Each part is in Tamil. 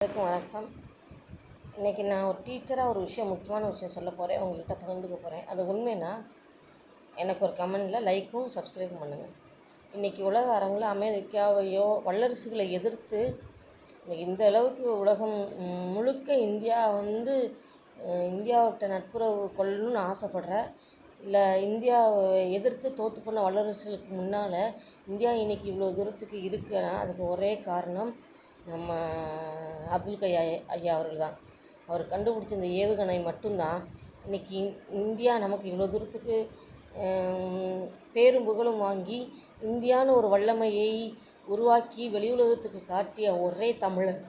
வணக்கம். இன்றைக்கி நான் ஒரு டீச்சராக ஒரு முக்கியமான விஷயம் சொல்ல போகிறேன், உங்கள்கிட்ட பகிர்ந்துக்க போகிறேன். அது உண்மைன்னா எனக்கு ஒரு கமெண்டில் லைக்கும் சப்ஸ்கிரைபும் பண்ணுங்கள். இன்றைக்கி உலக அரங்கில் அமெரிக்காவையோ வல்லரசுகளை எதிர்த்து இந்த அளவுக்கு உலகம் முழுக்க இந்தியாவிட்ட நட்புறவு கொள்ளணும்னு ஆசைப்படுற, இல்லை இந்தியாவை எதிர்த்து தோற்று போன வல்லரசுகளுக்கு முன்னால் இந்தியா இன்றைக்கி இவ்வளோ தூரத்துக்கு இருக்குன்னா அதுக்கு ஒரே காரணம் நம்ம அப்துல் கலாம் ஐயா அவர்கள் தான். அவர் கண்டுபிடிச்ச இந்த ஏவுகணை மட்டும்தான் இன்றைக்கி இந்தியா நமக்கு இவ்வளோ தூரத்துக்கு பேரும் புகழும் வாங்கி இந்தியான்னு ஒரு வல்லமையை உருவாக்கி வெளி உலகத்துக்கு காட்டிய ஒரே தமிழன்.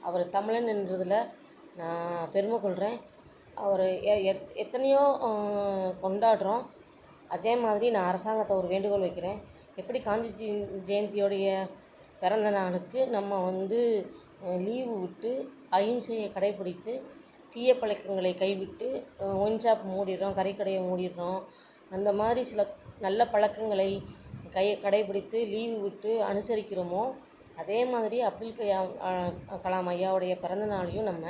அவர் தமிழன் என்றதில் நான் பெருமை கொள்கிறேன். அவர் எத்தனையோ கொண்டாடுறோம். அதே மாதிரி நான் அரசாங்கத்தை ஒரு வேண்டுகோள் வைக்கிறேன். எப்படி காந்தி ஜெயந்தியோடைய பிறந்த நாளுக்கு நம்ம லீவு விட்டு அகிம்சையை கடைப்பிடித்து தீய பழக்கங்களை கைவிட்டு ஒயின் ஷாப் மூடிடுறோம், கறிக்கடையை மூடிடுறோம், அந்த மாதிரி சில நல்ல பழக்கங்களை கடைப்பிடித்து லீவு விட்டு அனுசரிக்கிறோமோ, அதே மாதிரி அப்துல் கலாம் ஐயாவுடைய பிறந்த நாளையும் நம்ம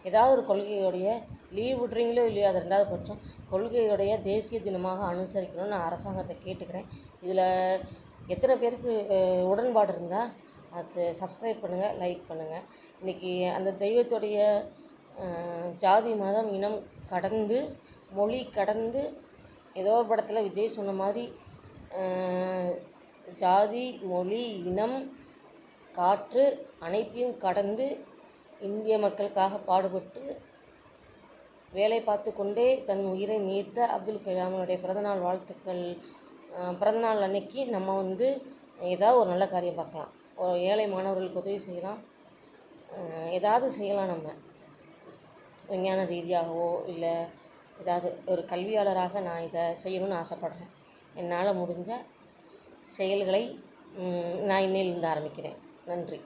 ஏதாவது ஒரு கொள்கையோடைய லீவ் விட்றீங்களோ இல்லையோ, அது ரெண்டாவது பட்சம் கொள்கையுடைய தேசிய தினமாக அனுசரிக்கணும்னு நான் அரசாங்கத்தை கேட்டுக்கிறேன். இதில் எத்தனை பேருக்கு உடன்பாடு இருந்தால் அது சப்ஸ்கிரைப் பண்ணுங்கள், லைக் பண்ணுங்கள். இன்றைக்கி அந்த தெய்வத்துடைய ஜாதி மதம் இனம் கடந்து மொழி கடந்து ஏதோ ஒரு படத்தில் விஜய் சொன்ன மாதிரி ஜாதி மொழி இனம் காற்று அனைத்தையும் கடந்து இந்திய மக்களுக்காக பாடுபட்டு வேலை பார்த்து கொண்டே தன் உயிரை நீர்த்த அப்துல் கலாமுடைய பிறந்தநாள் வாழ்த்துக்கள். பிறந்தநாள் அன்னைக்கு நம்ம ஏதாவது ஒரு நல்ல காரியம் பார்க்கலாம். ஒரு ஏழை மாணவர்களுக்கு உதவி செய்யலாம், ஏதாவது செய்யலாம். நம்ம விஞ்ஞான ரீதியாகவோ இல்லை ஏதாவது ஒரு கல்வியாளராக நான் இதை செய்யணும்னு ஆசைப்பட்றேன். என்னால் முடிஞ்ச செயல்களை நான் இன்னையிலிருந்து ஆரம்பிக்கிறேன். நன்றி.